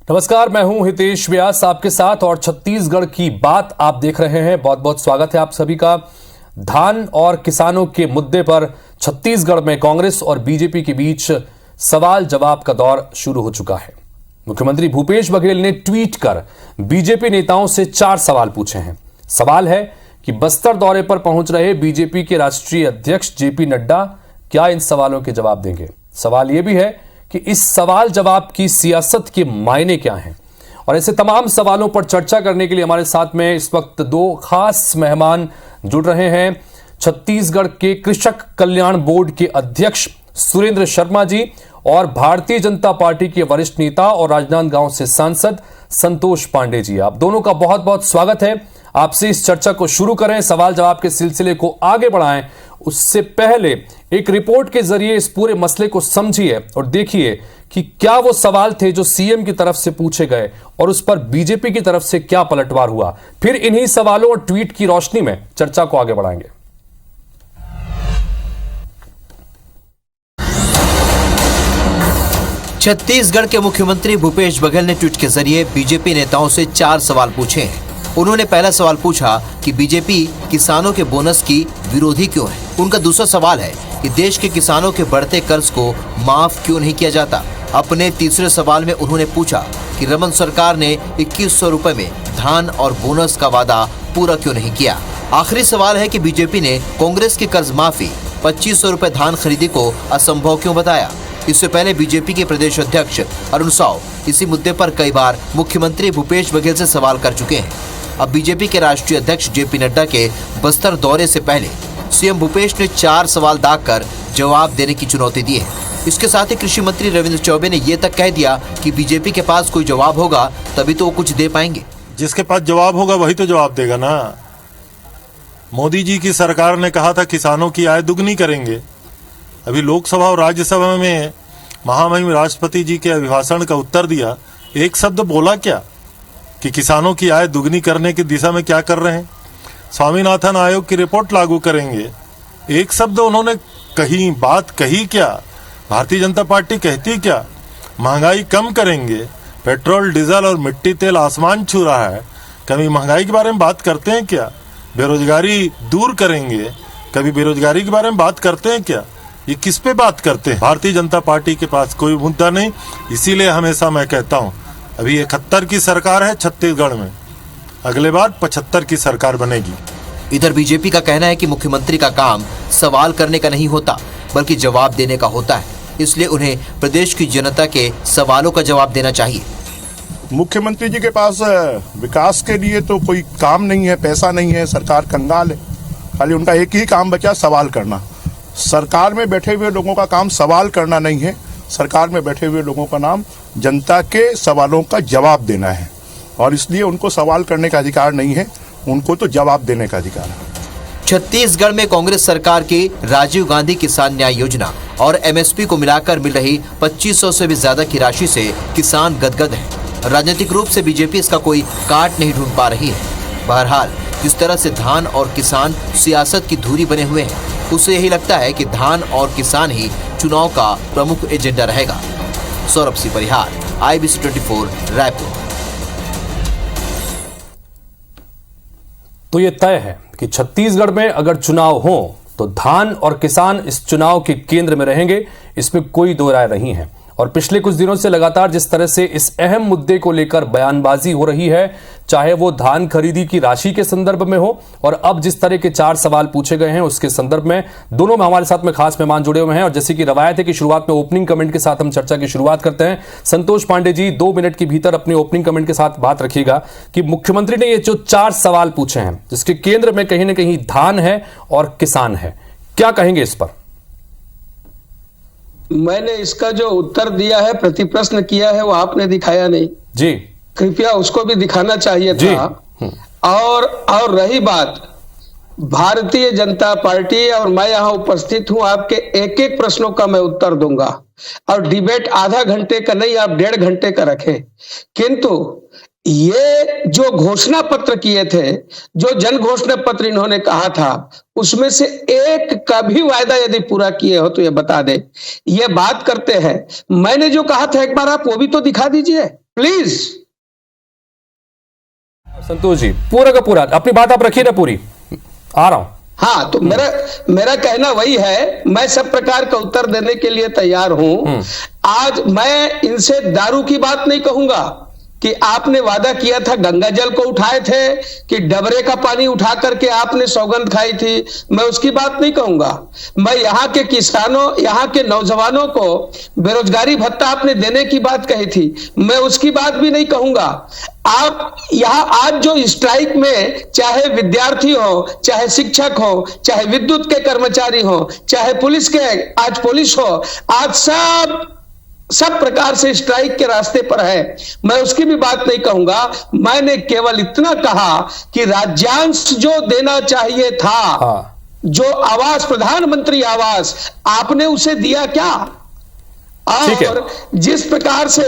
नमस्कार, मैं हूं हितेश व्यास आपके साथ और छत्तीसगढ़ की बात आप देख रहे हैं। बहुत बहुत स्वागत है आप सभी का। धान और किसानों के मुद्दे पर छत्तीसगढ़ में कांग्रेस और बीजेपी के बीच सवाल जवाब का दौर शुरू हो चुका है। मुख्यमंत्री भूपेश बघेल ने ट्वीट कर बीजेपी नेताओं से 4 सवाल पूछे हैं। सवाल है कि बस्तर दौरे पर पहुंच रहे बीजेपी के राष्ट्रीय अध्यक्ष जेपी नड्डा क्या इन सवालों के जवाब देंगे। सवाल यह भी है कि इस सवाल जवाब की सियासत के मायने क्या हैं। और ऐसे तमाम सवालों पर चर्चा करने के लिए हमारे साथ में इस वक्त 2 खास मेहमान जुड़ रहे हैं। छत्तीसगढ़ के कृषक कल्याण बोर्ड के अध्यक्ष सुरेंद्र शर्मा जी और भारतीय जनता पार्टी के वरिष्ठ नेता और राजनांदगांव से सांसद संतोष पांडे जी। आप दोनों का बहुत बहुत स्वागत है। आपसे इस चर्चा को शुरू करें, सवाल जवाब के सिलसिले को आगे बढ़ाएं, उससे पहले एक रिपोर्ट के जरिए इस पूरे मसले को समझिए और देखिए कि क्या वो सवाल थे जो सीएम की तरफ से पूछे गए और उस पर बीजेपी की तरफ से क्या पलटवार हुआ। फिर इन्हीं सवालों और ट्वीट की रोशनी में चर्चा को आगे बढ़ाएंगे। छत्तीसगढ़ के मुख्यमंत्री भूपेश बघेल ने ट्वीट के जरिए बीजेपी नेताओं से 4 सवाल पूछे हैं। उन्होंने पहला सवाल पूछा कि बीजेपी किसानों के बोनस की विरोधी क्यों है। उनका दूसरा सवाल है कि देश के किसानों के बढ़ते कर्ज को माफ क्यों नहीं किया जाता। अपने तीसरे सवाल में उन्होंने पूछा कि रमन सरकार ने 2100 रुपए में धान और बोनस का वादा पूरा क्यों नहीं किया। आखिरी सवाल है कि बीजेपी ने कांग्रेस की कर्ज माफी 2500 रुपए धान खरीदी को असंभव क्यों बताया। इससे पहले बीजेपी के प्रदेश अध्यक्ष अरुण साव इसी मुद्दे पर कई बार मुख्यमंत्री भूपेश बघेल से सवाल कर चुके हैं। अब बीजेपी के राष्ट्रीय अध्यक्ष जेपी नड्डा के बस्तर दौरे से पहले सीएम भूपेश ने 4 सवाल दाग कर जवाब देने की चुनौती दी है। इसके साथ ही कृषि मंत्री रविंद्र चौबे ने ये तक कह दिया कि बीजेपी के पास कोई जवाब होगा तभी तो वो कुछ दे पाएंगे। जिसके पास जवाब होगा वही तो जवाब देगा ना। मोदी जी की सरकार ने कहा था किसानों की आय दुगनी करेंगे। अभी लोकसभा और राज्यसभा में महामहिम राष्ट्रपति जी के अभिभाषण का उत्तर दिया, एक शब्द बोला क्या कि किसानों की आय दुगनी करने की दिशा में क्या कर रहे हैं। स्वामीनाथन आयोग की रिपोर्ट लागू करेंगे, एक शब्द उन्होंने कहीं बात कही क्या। भारतीय जनता पार्टी कहती क्या, महंगाई कम करेंगे, पेट्रोल डीजल और मिट्टी तेल आसमान छू रहा है, कभी महंगाई के बारे में बात करते हैं क्या। बेरोजगारी दूर करेंगे, कभी बेरोजगारी के बारे में बात करते हैं क्या। ये किस पे बात करते हैं। भारतीय जनता पार्टी के पास कोई मुद्दा नहीं। इसीलिए हमेशा मैं कहता हूँ अभी 71 की सरकार है छत्तीसगढ़ में, अगले बार 75 की सरकार बनेगी। इधर बीजेपी का कहना है कि मुख्यमंत्री का काम सवाल करने का नहीं होता बल्कि जवाब देने का होता है, इसलिए उन्हें प्रदेश की जनता के सवालों का जवाब देना चाहिए। मुख्यमंत्री जी के पास विकास के लिए तो कोई काम नहीं है, पैसा नहीं है, सरकार कंगाल है। खाली उनका एक ही काम बचा, सवाल करना। सरकार में बैठे हुए लोगों का काम सवाल करना नहीं है, सरकार में बैठे हुए लोगों का नाम जनता के सवालों का जवाब देना है। और इसलिए उनको सवाल करने का अधिकार नहीं है, उनको तो जवाब देने का अधिकार है। छत्तीसगढ़ में कांग्रेस सरकार की राजीव गांधी किसान न्याय योजना और एमएसपी को मिलाकर मिल रही 2500 से भी ज्यादा की राशि से किसान गदगद है। राजनीतिक रूप से बीजेपी इसका कोई काट नहीं ढूंढ पा रही है। बहरहाल जिस तरह से धान और किसान सियासत की धुरी बने हुए हैं, उसे यही लगता है कि धान और किसान ही चुनाव का प्रमुख एजेंडा रहेगा। सौरभ सी परिहार, IBC 24 रायपुर। तो यह तय है कि छत्तीसगढ़ में अगर चुनाव हो तो धान और किसान इस चुनाव के केंद्र में रहेंगे, इसमें कोई दो राय नहीं है। और पिछले कुछ दिनों से लगातार जिस तरह से इस अहम मुद्दे को लेकर बयानबाजी हो रही है, चाहे वो धान खरीदी की राशि के संदर्भ में हो और अब जिस तरह के 4 सवाल पूछे गए हैं उसके संदर्भ में, दोनों में हमारे साथ में खास मेहमान जुड़े हुए हैं। और जैसे कि रवायत है कि शुरुआत में ओपनिंग कमेंट के साथ हम चर्चा की शुरुआत करते हैं। संतोष पांडे जी 2 मिनट के भीतर अपने ओपनिंग कमेंट के साथ बात रखिएगा कि मुख्यमंत्री ने ये जो 4 सवाल पूछे हैं जिसके केंद्र में कहीं ना कहीं धान है और किसान है, क्या कहेंगे इस पर। मैंने इसका जो उत्तर दिया है, प्रति प्रश्न किया है, वो आपने दिखाया नहीं जी। कृपया उसको भी दिखाना चाहिए था। और रही बात भारतीय जनता पार्टी, और मैं यहाँ उपस्थित हूं, आपके एक एक प्रश्नों का मैं उत्तर दूंगा। और डिबेट आधा घंटे का नहीं, आप 1.5 घंटे का रखें। किंतु ये जो घोषणा पत्र किए थे, जो जन घोषणा पत्र इन्होंने कहा था, उसमें से एक का भी वायदा यदि पूरा किए हो तो ये बता दे। ये बात करते हैं, मैंने जो कहा था एक बार आप वो भी तो दिखा दीजिए। प्लीज। संतोष जी, पूरा का पूरा अपनी बात आप रखिए ना पूरी, आ रहा हूं। हाँ, तो मेरा कहना वही है, मैं सब प्रकार का उत्तर देने के लिए तैयार हूं। आज मैं इनसे दारू की बात नहीं कहूंगा कि आपने वादा किया था गंगा जल को उठाए थे कि डबरे का पानी उठा करके आपने सौगंध खाई थी, मैं उसकी बात नहीं कहूंगा। मैं यहाँ के किसानों, यहाँ के नौजवानों को बेरोजगारी भत्ता आपने देने की बात कही थी, मैं उसकी बात भी नहीं कहूंगा। आप यहाँ आज जो स्ट्राइक में, चाहे विद्यार्थी हो, चाहे शिक्षक हो, चाहे विद्युत के कर्मचारी हो, चाहे पुलिस के, आज पुलिस हो, आज सब प्रकार से स्ट्राइक के रास्ते पर है, मैं उसकी भी बात नहीं कहूंगा। मैंने केवल इतना कहा कि राज्यांश जो देना चाहिए था, जो आवास, प्रधानमंत्री आवास, आपने उसे दिया क्या? और जिस प्रकार से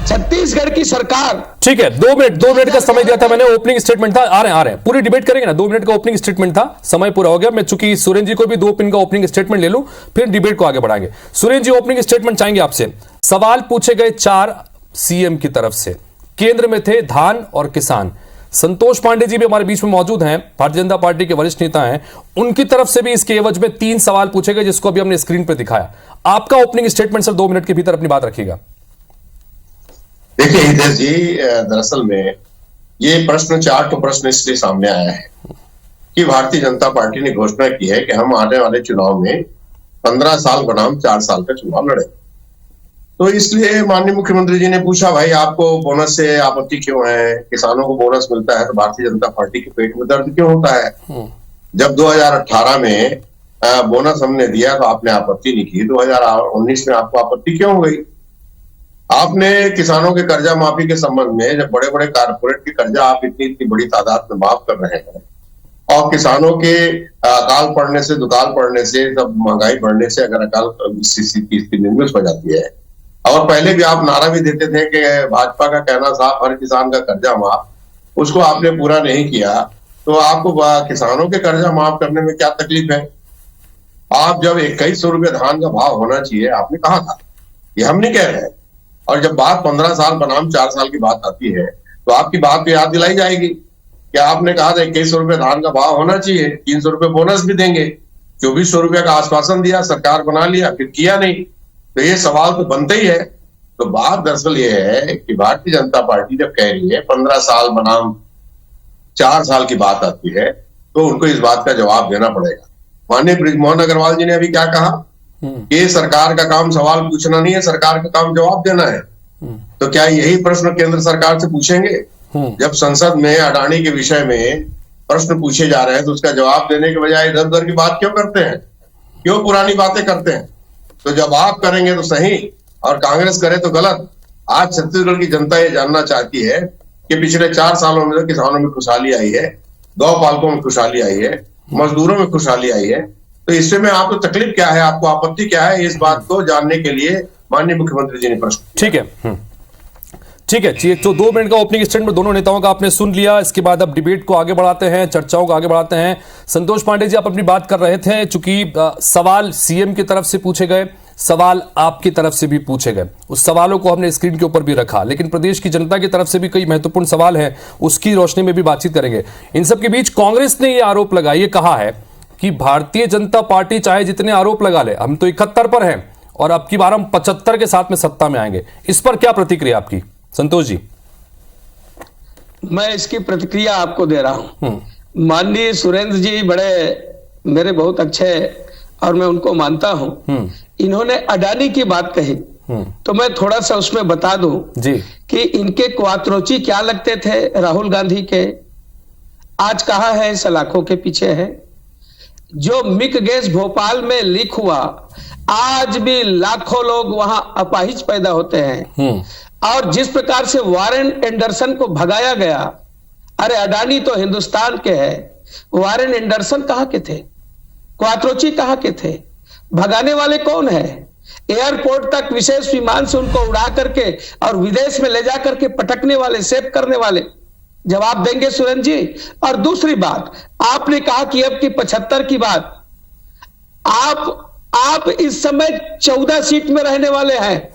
छत्तीसगढ़ की सरकार, ठीक है, 2 मिनट का समय दिया था मैंने, ओपनिंग स्टेटमेंट था, आ रहे हैं पूरी डिबेट करेंगे ना। 2 मिनट का ओपनिंग स्टेटमेंट था, समय पूरा हो गया। मैं चूंकि सुरेंद्र जी को भी 2 मिनट का ओपनिंग स्टेटमेंट ले लूं, फिर डिबेट को आगे बढ़ाएंगे। सुरेंद्र जी, ओपनिंग स्टेटमेंट चाहेंगे आपसे। सवाल पूछे गए 4 सीएम की तरफ से, केंद्र में थे धान और किसान। संतोष पांडे जी भी हमारे बीच में मौजूद हैं, भारतीय जनता पार्टी के वरिष्ठ नेता हैं, उनकी तरफ से भी इसके एवज में 3 सवाल पूछे गए, जिसको अभी हमने स्क्रीन पर दिखाया। आपका ओपनिंग स्टेटमेंट सर, 2 मिनट के भीतर अपनी बात रखिएगा। देखिए हितेश जी, दरअसल में ये प्रश्न 4 प्रश्न इसलिए सामने आया है कि भारतीय जनता पार्टी ने घोषणा की है कि हम आने वाले चुनाव में 15 साल बनाम 4 साल का चुनाव लड़े। तो इसलिए माननीय मुख्यमंत्री जी ने पूछा, भाई आपको बोनस से आपत्ति क्यों है? किसानों को बोनस मिलता है तो भारतीय जनता पार्टी के पेट में दर्द क्यों होता है? जब 2018 में बोनस हमने दिया तो आपने आपत्ति नहीं की, 2019 में आपको आपत्ति क्यों हो गई? आपने किसानों के कर्जा माफी के संबंध में, जब बड़े बड़े कारपोरेट के कर्जा आप इतनी बड़ी तादाद में माफ कर रहे हैं और किसानों के अकाल पड़ने से, दुकाल पड़ने से, सब महंगाई बढ़ने से अगर अकाल स्थिति निर्मित हो जाती है, और पहले भी आप नारा भी देते थे कि भाजपा का कहना साफ, हर किसान का कर्जा माफ, उसको आपने पूरा नहीं किया, तो आपको किसानों के कर्जा माफ करने में क्या तकलीफ है? आप जब 2100 रुपये धान का भाव होना चाहिए आपने कहा था, ये हम नहीं कह रहे हैं। और जब बात 15 साल बनाम 4 साल की बात आती है तो आपकी बात पे याद दिलाई जाएगी कि आपने कहा था 2100 रुपये धान का भाव होना चाहिए, 300 रुपये बोनस भी देंगे, 2400 रुपये का आश्वासन दिया, सरकार बना लिया, फिर किया नहीं। तो ये सवाल तो बनता ही है। तो बात दरअसल ये है कि भारतीय जनता पार्टी जब कह रही है 15 साल बनाम 4 साल की बात आती है तो उनको इस बात का जवाब देना पड़ेगा। माननीय बृजमोहन अग्रवाल जी ने अभी क्या कहा कि सरकार का काम सवाल पूछना नहीं है, सरकार का काम जवाब देना है। तो क्या यही प्रश्न केंद्र सरकार से पूछेंगे? जब संसद में अडानी के विषय में प्रश्न पूछे जा रहे हैं तो उसका जवाब देने के बजाय इधर उधर की बात क्यों करते हैं, क्यों पुरानी बातें करते हैं? तो जब आप करेंगे तो सही और कांग्रेस करे तो गलत। आज छत्तीसगढ़ की जनता ये जानना चाहती है कि पिछले 4 सालों में तो किसानों में खुशहाली आई है, गौ पालकों में खुशहाली आई है, मजदूरों में खुशहाली आई है। तो इससे में आपको तकलीफ क्या है, आपको आपत्ति क्या है, इस बात को जानने के लिए माननीय मुख्यमंत्री जी ने प्रश्न। ठीक है, ठीक है। तो 2 मिनट का ओपनिंग स्टेटमेंट दोनों नेताओं का आपने सुन लिया। इसके बाद अब डिबेट को आगे बढ़ाते हैं, चर्चाओं को आगे बढ़ाते हैं। संतोष पांडे जी, आप अपनी बात कर रहे थे, चूंकि सवाल सीएम की तरफ से पूछे गए, सवाल आपकी तरफ से भी पूछे गए, उस सवालों को हमने स्क्रीन के ऊपर भी रखा, लेकिन प्रदेश की जनता की तरफ से भी कई महत्वपूर्ण सवाल हैं, उसकी रोशनी में भी बातचीत करेंगे। इन सब के बीच कांग्रेस ने यह आरोप लगाया, ये कहा है कि भारतीय जनता पार्टी चाहे जितने आरोप लगा ले, हम तो 71 पर हैं और अब की बार हम 75 के साथ में सत्ता में आएंगे। इस पर क्या प्रतिक्रिया आपकी संतोष जी? मैं इसकी प्रतिक्रिया आपको दे रहा हूं। माननीय सुरेंद्र जी बड़े मेरे बहुत अच्छे और मैं उनको मानता हूं। इन्होंने अडानी की बात कही तो मैं थोड़ा सा उसमें बता दूं जी कि इनके क्वात्रोची क्या लगते थे राहुल गांधी के, आज कहां है, सलाखों के पीछे है। जो मिक गैस भोपाल में लीक हुआ, आज भी लाखों लोग वहां अपाहिज पैदा होते हैं। और जिस प्रकार से वारेन एंडरसन को भगाया गया, अरे अडानी तो हिंदुस्तान के हैं, वारेन एंडरसन कहां के थे, क्वात्रोची कहां के थे, भगाने वाले कौन है? एयरपोर्ट तक विशेष विमान से उनको उड़ा करके और विदेश में ले जा करके पटकने वाले, सेव करने वाले, जवाब देंगे सुरेंद्र जी। और दूसरी बात, आपने कहा कि अब की 75 की बात, आप इस समय 14 सीट में रहने वाले हैं।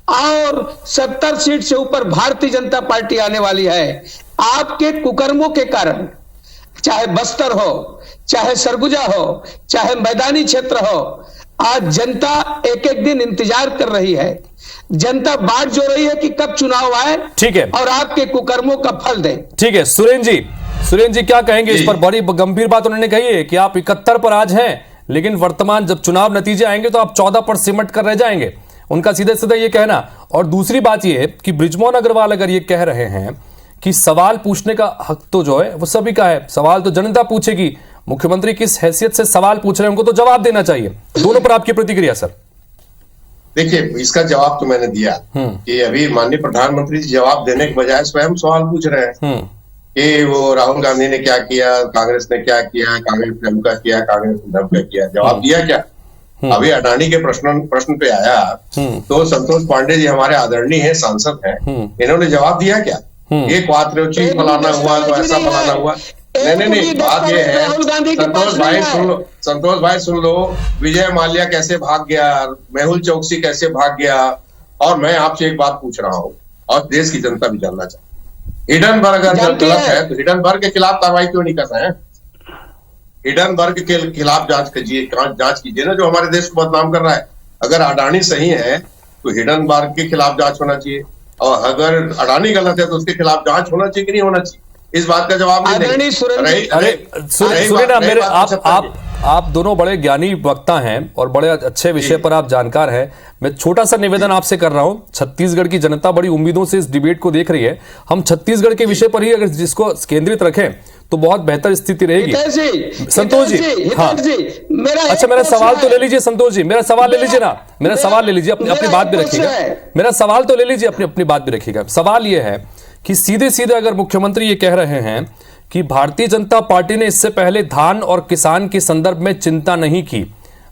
और 70 सीट से ऊपर भारतीय जनता पार्टी आने वाली है। आपके कुकर्मों के कारण, चाहे बस्तर हो, चाहे सरगुजा हो, चाहे मैदानी क्षेत्र हो, आज जनता एक एक दिन इंतजार कर रही है। जनता बाट जो रही है कि कब चुनाव आए, ठीक है, और आपके कुकर्मों का फल दे। ठीक है। सुरेंद्र जी क्या कहेंगे इस पर? बड़ी गंभीर बात उन्होंने कही है कि आप 71 पर आज हैं, लेकिन वर्तमान जब चुनाव नतीजे आएंगे तो आप 14 पर सिमट कर रह जाएंगे, उनका सीधे सीधे ये कहना। और दूसरी बात ये है कि बृजमोहन अग्रवाल अगर ये कह रहे हैं कि सवाल पूछने का हक तो जो है वो सभी का है, सवाल तो जनता पूछेगी, मुख्यमंत्री किस हैसियत से सवाल पूछ रहे हैं उनको तो जवाब देना चाहिए। दोनों पर आपकी प्रतिक्रिया सर? देखिए, इसका जवाब तो मैंने दिया कि अभी माननीय प्रधानमंत्री जी जवाब देने के बजाय स्वयं सवाल पूछ रहे हैं कि वो राहुल गांधी ने क्या किया, कांग्रेस ने क्या किया, कांग्रेस ने धमका किया, कांग्रेस ने धमका किया। जवाब दिया क्या? अभी अडानी के प्रश्न पे आया तो संतोष पांडे जी हमारे आदरणीय हैं, सांसद हैं, इन्होंने जवाब दिया क्या? एक बात रोची फलाना हुआ तो ऐसा फलाना हुआ। नहीं, बात ये है, संतोष भाई सुन लो, विजय माल्या कैसे भाग गया, मेहुल चौकसी कैसे भाग गया, और मैं आपसे एक बात पूछ रहा हूँ और देश की जनता भी जानना चाहती है, हिडनबर्ग अगर गलत है तो हिडनबर्ग के खिलाफ कार्रवाई क्यों नहीं कर रहे हैं? हिडनबर्ग के खिलाफ जांच कीजिए ना, जो हमारे देश को बदनाम कर रहा है। अगर अडानी सही है तो हिडनबर्ग के खिलाफ जांच होना चाहिए, और अगर अडानी गलत है तो उसके खिलाफ जांच होना चाहिए कि नहीं होना चाहिए? इस बात का जवाब नहीं। सुनिए मेरे, आप दोनों बड़े ज्ञानी वक्ता हैं और बड़े अच्छे विषय पर आप जानकार हैं। मैं छोटा सा निवेदन आपसे कर रहा हूं, छत्तीसगढ़ की जनता बड़ी उम्मीदों से इस डिबेट को देख रही है। हम छत्तीसगढ़ के विषय पर ही अगर जिसको केंद्रित रखें तो बहुत बेहतर स्थिति रहेगी। संतोष जी, हाँ, अच्छा मेरा सवाल तो ले लीजिए। संतोष जी मेरा सवाल ले लीजिए ना, मेरा सवाल ले लीजिए, अपनी बात भी रखिएगा। मेरा सवाल तो ले लीजिए, अपनी बात भी रखिएगा। सवाल यह है कि सीधे सीधे अगर मुख्यमंत्री ये कह रहे हैं कि भारतीय जनता पार्टी ने इससे पहले धान और किसान के संदर्भ में चिंता नहीं की,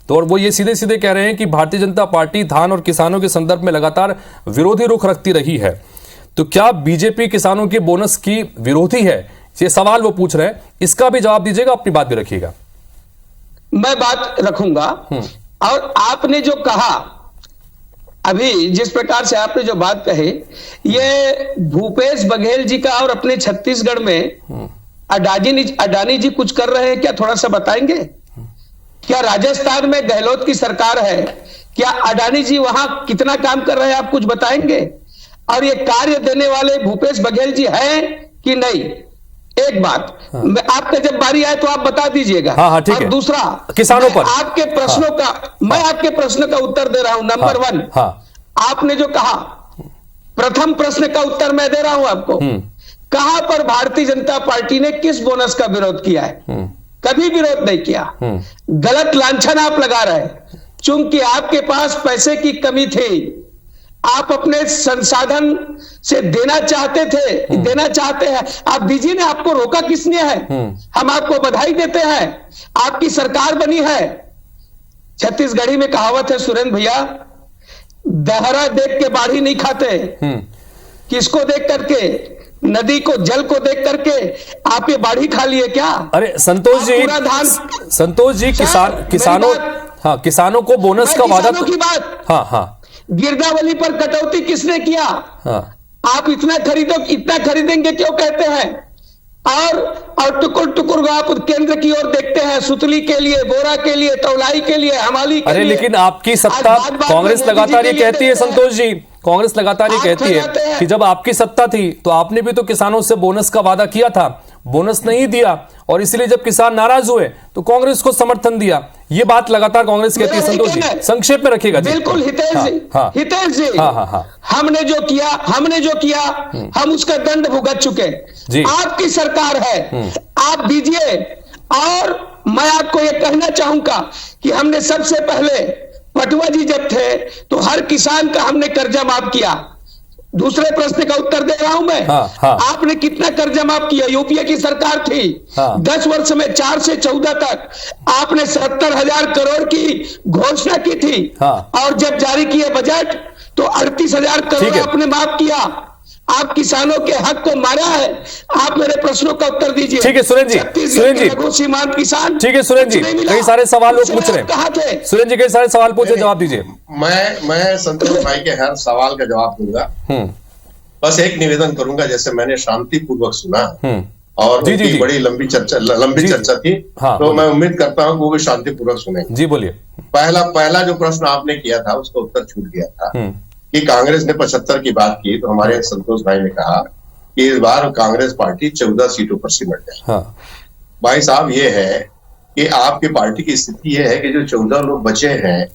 तो और वो ये सीधे सीधे कह रहे हैं कि भारतीय जनता पार्टी धान और किसानों के संदर्भ में लगातार विरोधी रुख रखती रही है, तो क्या बीजेपी किसानों के बोनस की विरोधी है? ये सवाल वो पूछ रहे हैं, इसका भी जवाब दीजिएगा, अपनी बात भी रखिएगा। मैं बात रखूंगा। और आपने जो कहा अभी, जिस प्रकार से आपने जो बात कही, ये भूपेश बघेल जी का और अपने छत्तीसगढ़ में अडानी जी कुछ कर रहे हैं क्या? थोड़ा सा बताएंगे। क्या राजस्थान में गहलोत की सरकार है, क्या अडानी जी वहां कितना काम कर रहे हैं, आप कुछ बताएंगे? और ये कार्य देने वाले भूपेश बघेल जी हैं कि नहीं? एक बात, आपका जब बारी आए तो आप बता दीजिएगा। हाँ, ठीक है। और दूसरा, किसानों पर आपके प्रश्नों का मैं आपके प्रश्न का उत्तर दे रहा हूं। नंबर 1, आपने जो कहा, प्रथम प्रश्न का उत्तर मैं दे रहा हूं आपको। कहां पर भारतीय जनता पार्टी ने किस बोनस का विरोध किया है? कभी विरोध नहीं किया। गलत लांछन आप लगा रहे, चूंकि आपके पास पैसे की कमी थी, आप अपने संसाधन से देना चाहते हैं, आप दीजिए ना, आपको रोका किसने है? हम आपको बधाई देते हैं, आपकी सरकार बनी है। छत्तीसगढ़ी में कहावत है सुरेंद्र भैया, दहरा देख के बाढ़ी नहीं खाते। किसको देख करके? नदी को, जल को देख करके आप ये बाढ़ी खा लिए क्या? अरे संतोष जी, किसानों को बोनस का वादा की बात, हाँ, गिरदावली पर कटौती किसने किया? आप इतना खरीदेंगे क्यों कहते हैं? और टुकुर टुकुर आप केंद्र की ओर देखते हैं, सुतली के लिए, बोरा के लिए, तौलाई के लिए, हमाली के लिए। लेकिन आपकी सत्ता, कांग्रेस लगातार ये कहती है, संतोष जी, कांग्रेस लगातार ये कहती है कि जब आपकी सत्ता थी तो आपने भी तो किसानों से बोनस का वादा किया था, बोनस नहीं दिया, और इसलिए जब किसान नाराज हुए तो कांग्रेस को समर्थन दिया। ये बात लगातार कांग्रेस कहती है। संतोष जी संक्षेप में रखिएगा। बिल्कुल हितेश जी, हमने जो किया हम उसका दंड भुगत चुके। आपकी सरकार है, आप दीजिए। और मैं आपको ये कहना चाहूंगा कि हमने सबसे पहले, पटवा जी जब थे तो हर किसान का हमने कर्जा माफ किया। दूसरे प्रश्न का उत्तर दे रहा हूं मैं। आपने कितना कर्जा माफ किया? यूपीए की सरकार थी, 10 वर्ष में 4 से 14 तक आपने 70,000 करोड़ की घोषणा की थी, और जब जारी किए बजट तो 38,000 करोड़ आपने माफ किया। आप किसानों के हक को मारा है। आप मेरे प्रश्नों का उत्तर दीजिए। ठीक है सुरेंद्र जी, छत्तीसगढ़ के लघु सीमांत किसान, ठीक है सुरेंद्र जी, कुछ नहीं मिला। कई सारे सवाल लोग पूछ रहे कहाँ थे? हैं। सुरेंद्र जी कई सारे सवाल पूछे, जवाब दीजिए। मैं संतोष भाई के हर सवाल का जवाब दूंगा। बस एक निवेदन करूंगा, जैसे मैंने शांतिपूर्वक सुना और जी, जी, उनकी जी। बड़ी लंबी चर्चा थी, हाँ, तो मैं उम्मीद करता हूं कि वो भी शांतिपूर्वक सुनेंगे। जी बोलिए। पहला जो प्रश्न आपने किया था उसका उत्तर छूट गया था कि कांग्रेस ने 75 की बात की, तो हमारे संतोष भाई ने कहा कि इस बार कांग्रेस पार्टी 14 सीटों पर सिमट जाए। हाँ। भाई साहब, ये है कि आपकी पार्टी की स्थिति ये है कि जो 14 लोग बचे हैं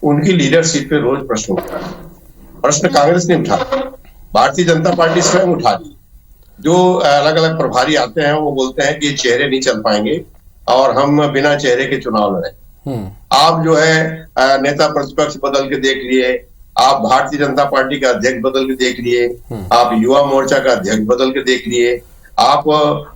उनकी लीडरशिप पे रोज प्रश्न उठा रहे हैं। प्रश्न कांग्रेस ने उठा, भारतीय जनता पार्टी स्वयं उठा दी। जो अलग अलग प्रभारी आते हैं वो बोलते हैं कि ये चेहरे नहीं चल पाएंगे और हम बिना चेहरे के चुनाव लड़े। आप जो है नेता प्रतिपक्ष बदल के देख लिए, आप भारतीय जनता पार्टी का अध्यक्ष बदल के देख लिए, आप युवा मोर्चा का अध्यक्ष बदल के देख लिए, आप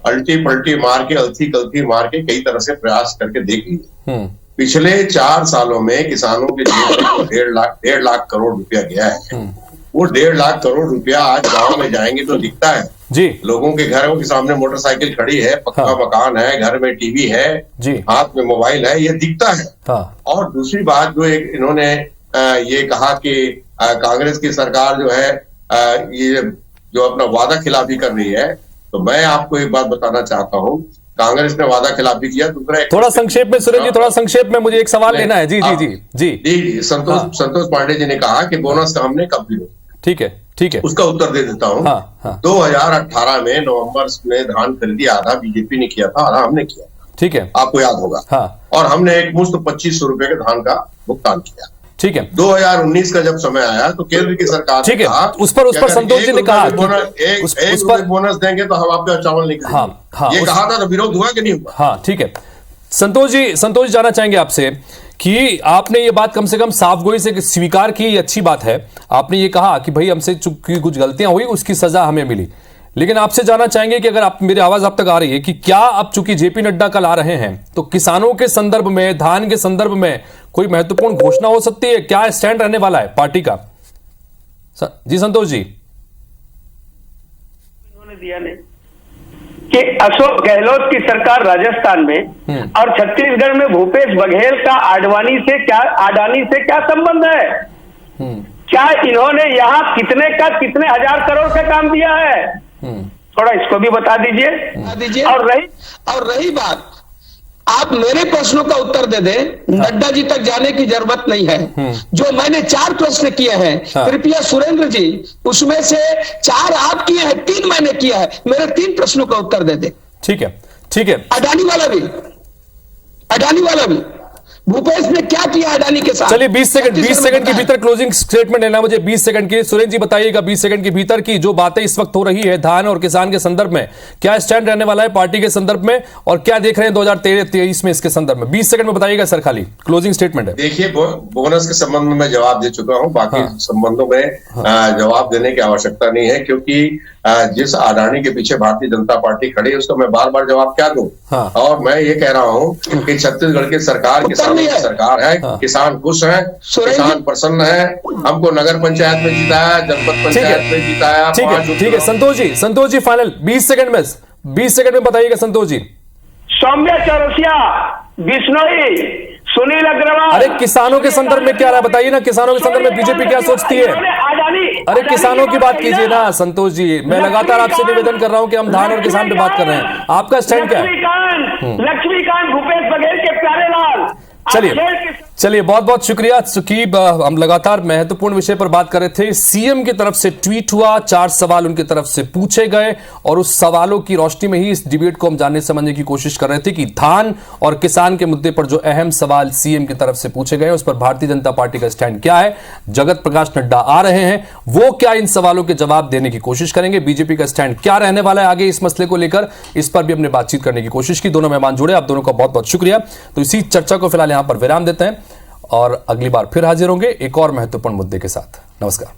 अल्टी पलटी मार के अलथी कल्थी मार के कई तरह से प्रयास करके देख लिए। पिछले 4 सालों में किसानों के जेब में 1.5 लाख करोड़ रुपया गया है। वो 1.5 लाख करोड़ रुपया आज गांव में जाएंगे तो दिखता है जी। लोगों के घरों के सामने मोटरसाइकिल खड़ी है, पक्का मकान है, घर में टीवी है जी, हाथ में मोबाइल है, ये दिखता है। और दूसरी बात जो एक इन्होंने ये कहा कि कांग्रेस की सरकार जो है ये जो अपना वादा खिलाफी कर रही है, तो मैं आपको एक बात बताना चाहता हूँ, कांग्रेस ने वादा खिलाफी किया। दूसरा थोड़ा संक्षेप में सुरेंद्र जी, थोड़ा संक्षेप में, मुझे एक सवाल लेना है। जी जी जी जी जी संतोष पांडे जी ने कहा कि बोनस का हमने कब विरोध। ठीक है, ठीक है, उसका उत्तर दे देता हूँ। 2018 में नवंबर में धान खरीदी आधा बीजेपी ने किया था, आधा हमने किया था। ठीक है, आपको याद होगा। और हमने एक मुश्त 2500 रुपए के धान का भुगतान किया। ठीक है। 2019 का जब समय आया तो केंद्र की सरकार ठीक है, उस पर संतोष जी ने कहा उस पर बोनस देंगे तो हम आपका चावल नहीं खरीदेंगे। ये कहा था तो विरोध हुआ कि नहीं हुआ? हाँ, ठीक है। संतोष जी जानना चाहेंगे आपसे कि आपने ये बात कम से कम साफगोई से स्वीकार की, ये अच्छी बात है। आपने ये कहा कि भाई हमसे कुछ गलतियां हुई, उसकी सजा हमें मिली। लेकिन आपसे जानना चाहेंगे कि अगर आप, मेरी आवाज आप तक आ रही है, कि क्या अब चूंकि जेपी नड्डा कल आ रहे हैं तो किसानों के संदर्भ में, धान के संदर्भ में कोई महत्वपूर्ण घोषणा हो सकती है? क्या स्टैंड रहने वाला है पार्टी का? जी संतोष जी। उन्होंने दिया नहीं कि अशोक गहलोत की सरकार राजस्थान में और छत्तीसगढ़ में भूपेश बघेल का अडानी से क्या संबंध है? क्या इन्होंने यहाँ कितने हजार करोड़ का काम दिया है? थोड़ा इसको भी बता दीजिए। और रही बात, आप मेरे प्रश्नों का उत्तर दे दें, नड्डा जी तक जाने की जरूरत नहीं है। जो मैंने 4 प्रश्न किए हैं, कृपया सुरेंद्र जी उसमें से 4 आप किए हैं, 3 मैंने किया है, मेरे 3 प्रश्नों का उत्तर दे दे। ठीक है, ठीक है। अडानी वाला भी भूपेश ने क्या किया अडानी के साथ? चलिए 20 सेकंड के भीतर क्लोजिंग स्टेटमेंट लेना मुझे 20 सेकंड की। सुरेंद्र जी बताइएगा 20 सेकंड के भीतर की जो बातें इस वक्त हो रही है धान और किसान के संदर्भ में, क्या स्टैंड रहने वाला है पार्टी के संदर्भ में और क्या देख रहे हैं 2023 में इसके संदर्भ में? 20 सेकंड में बताइएगा सर, खाली क्लोजिंग स्टेटमेंट है। देखिए, बोनस के संबंध में मैं जवाब दे चुका हूं, बाकी संबंधों में जवाब देने की आवश्यकता नहीं है, क्योंकि जिस अडानी के पीछे भारतीय जनता पार्टी खड़ी है उसको मैं बार बार जवाब क्या दूं? और मैं ये कह रहा हूं कि छत्तीसगढ़ की सरकार किसानों की सरकार है। किसान खुश हैं, किसान प्रसन्न है। हमको नगर पंचायत में जिताया, जनपद पंचायत में जिताया। ठीक है संतोष जी फाइनल 20 सेकंड में बताइएगा संतोष जी। सौम्या चौरसिया, बिश्नोई, सुनील अग्रवाल। अरे किसानों के संदर्भ में क्या रहा बताइए ना, किसानों के संदर्भ में बीजेपी क्या सोचती है? अरे किसानों की बात कीजिए ना संतोष जी, मैं लगातार आपसे निवेदन कर रहा हूं कि हम धान और किसान पे बात कर रहे हैं, आपका स्टैंड क्या है? लक्ष्मीकांत भूपेश बघेल के प्यारे लाल। चलिए बहुत बहुत शुक्रिया सुकीब। हम लगातार महत्वपूर्ण विषय पर बात कर रहे थे। सीएम की तरफ से ट्वीट हुआ, 4 सवाल उनकी तरफ से पूछे गए और उस सवालों की रोशनी में ही इस डिबेट को हम जानने समझने की कोशिश कर रहे थे कि धान और किसान के मुद्दे पर जो अहम सवाल सीएम की तरफ से पूछे गए उस पर भारतीय जनता पार्टी का स्टैंड क्या है। जगत प्रकाश नड्डा आ रहे हैं, वो क्या इन सवालों के जवाब देने की कोशिश करेंगे, बीजेपी का स्टैंड क्या रहने वाला है आगे इस मसले को लेकर, इस पर भी हमने बातचीत करने की कोशिश की। दोनों मेहमान जुड़े, आप दोनों का बहुत बहुत शुक्रिया। तो इसी चर्चा को फिलहाल यहां पर विराम देते हैं और अगली बार फिर हाजिर होंगे एक और महत्वपूर्ण मुद्दे के साथ। नमस्कार।